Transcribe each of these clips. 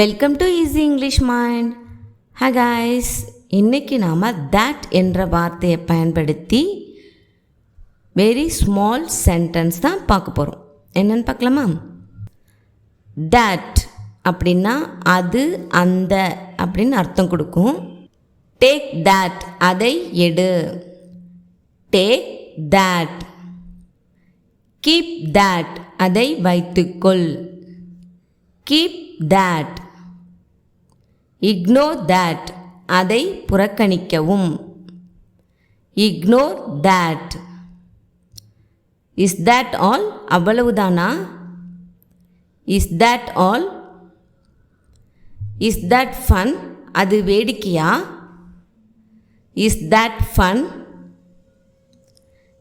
Welcome to easy English mind. Hi guys, இன்றைக்கி நாம் that என்ற வார்த்தையை பயன்படுத்தி வெரி ஸ்மால் சென்டென்ஸ் தான் பார்க்க போகிறோம். என்னென்னு பார்க்கலாமா? that அப்படின்னா அது, அந்த அப்படின்னு அர்த்தம் கொடுக்கும். டேக் that, அதை எடு. Take that. கீப் that, அதை வைத்துக்கொள். Keep that. இக்னோர் that, அதை புறக்கணிக்கவும். Ignore that. Is that all? அவ்வளவுதானா? Is that all? Is that fun? அது வேடிக்கையா? Is that fun?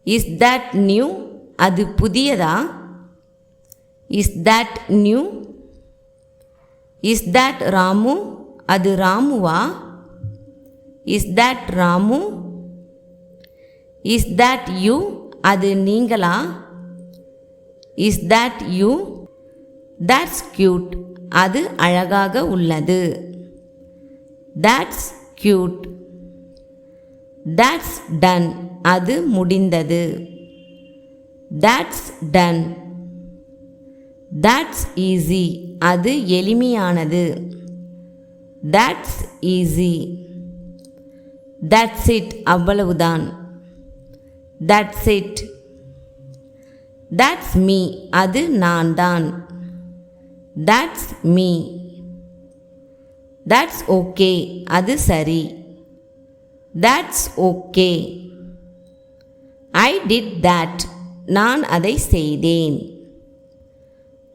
Is that new? அது புதியதா? Is that new? Is that Ramu? அது ராமுவா? Is that Ramu? Is that you? அது நீங்களா? Is that you? that's cute. அது அழகாக உள்ளது. that's cute. that's done. அது முடிந்தது. that's done. that's easy. அது எளிமையானது. that's easy. that's it. அவ்வளவுதான். that's it. that's me. அது நான் தான். that's me. that's okay. அது சரி. that's okay. I did that. நான் அதை செய்தேன்.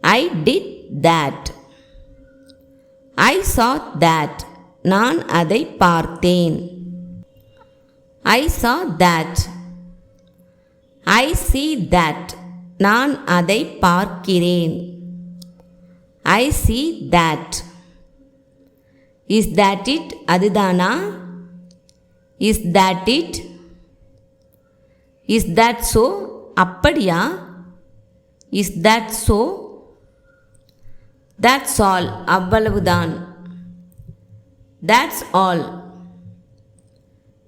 I did that. I saw that. நான் அதை பார்த்தேன். I saw that. I see that. நான் அதை பார்க்கிறேன். I see that. Is that it? அதுதானா? Is that it? Is that so? அப்படியா? Is that so? that's all. அவ்வளவுதான். that's all.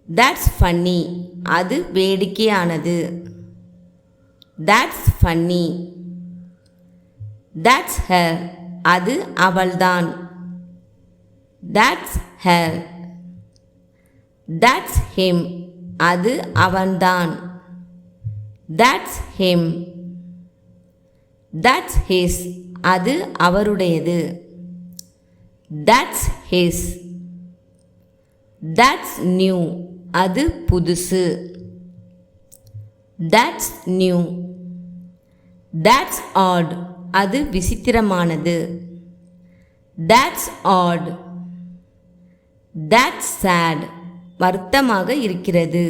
that's funny. அது வேடிக்கையானது. that's funny. that's her. அது அவள்தான். that's her. that's him. அது அவன்தான். that's him. that's his. அது அவருடையது. that's his. that's new. அது புதுசு. that's new. that's odd. அது விசித்திரமானது. that's odd. that's sad. வருத்தமாக இருக்கிறது.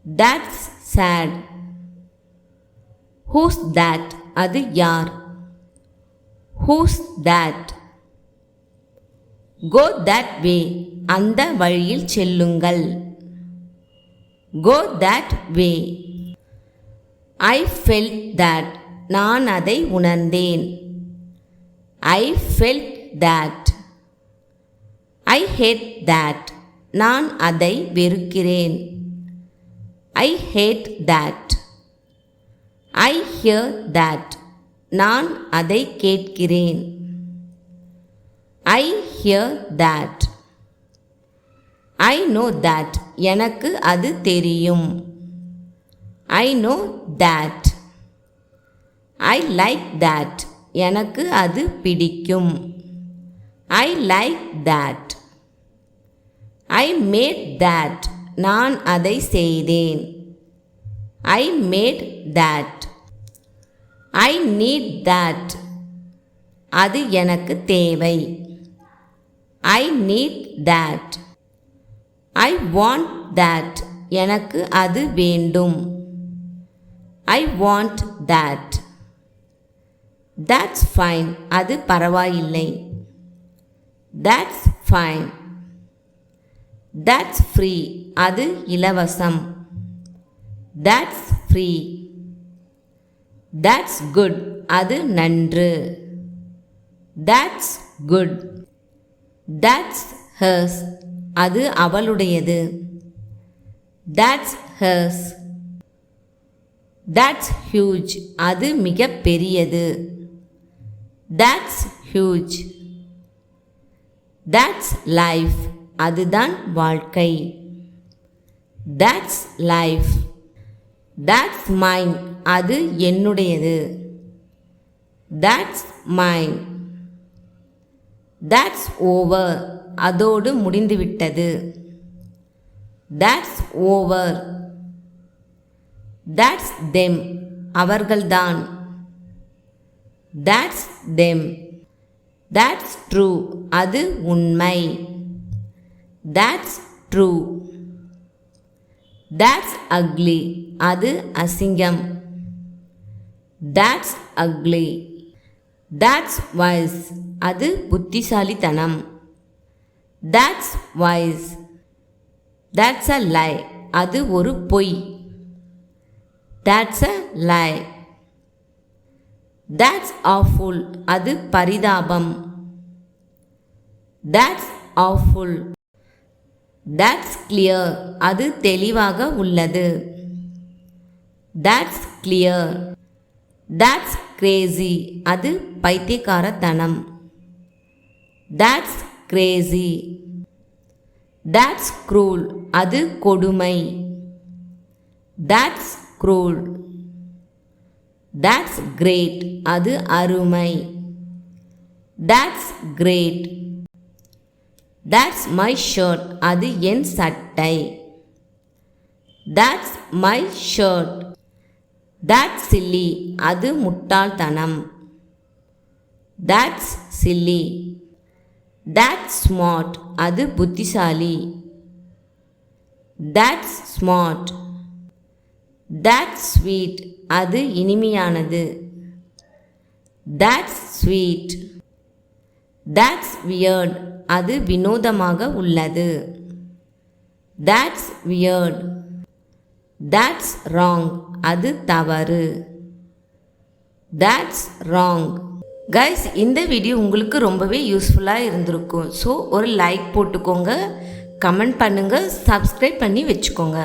that's sad. who's that? அது யார்? who's that? go that way. அந்த வழியில் செல்லுங்கள். go that way. I felt that. நான் அதை உணர்ந்தேன். I felt that. I hate that. நான் அதை வெறுக்கிறேன். I hate that. I hear that. நான் அதை கேட்கிறேன். I hear that. I know that. எனக்கு அது தெரியும். I know that. I like that. எனக்கு அது பிடிக்கும். I like that. I made that. நான் அதை செய்தேன். I made that. I need that. அது எனக்கு தேவை. I need that. I want that. எனக்கு அது வேண்டும். I want that. that's fine. அது பரவாயில்லை. that's fine. that's free. அது இலவசம். that's free. that's good. அது நன்று. that's good. That's hers. அது அவளுடையது. That's hers. That's huge. அது மிக பெரியது. That's huge. That's life. அதுதான் வாழ்க்கை. That's life. That's mine. அது என்னுடையது. That's mine. That's over. அதோடு முடிந்துவிட்டது. That's over. That's them. அவர்கள்தான். That's them. That's true. அது உண்மை. That's true. That's ugly. அது அசிங்கம். That's ugly. That's wise. அது புத்திசாலித்தனம். That's wise. That's a lie. அது ஒரு பொய். That's a lie. That's awful. அது பரிதாபம். That's awful. That's clear. அது தெளிவாக உள்ளது. That's clear. That's crazy. அது பைத்தியக்காரத்தனம். That's crazy. That's cruel. அது கொடுமை. That's cruel. That's great. அது அருமை. That's great. That's my shirt. அது என் சட்டை. That's my shirt. That's silly. அது முட்டாள்தனம். That's silly. That's smart. அது புத்திசாலி. That's smart. That's sweet. அது இனிமையானது. That's sweet. That's weird. அது வினோதமாக உள்ளது. That's weird. That's wrong. அது தவறு. That's wrong. கைஸ், இந்த வீடியோ உங்களுக்கு ரொம்பவே யூஸ்ஃபுல்லாக இருந்திருக்கும். ஸோ ஒரு லைக் போட்டுக்கோங்க, கமெண்ட் பண்ணுங்கள், சப்ஸ்கிரைப் பண்ணி வச்சுக்கோங்க.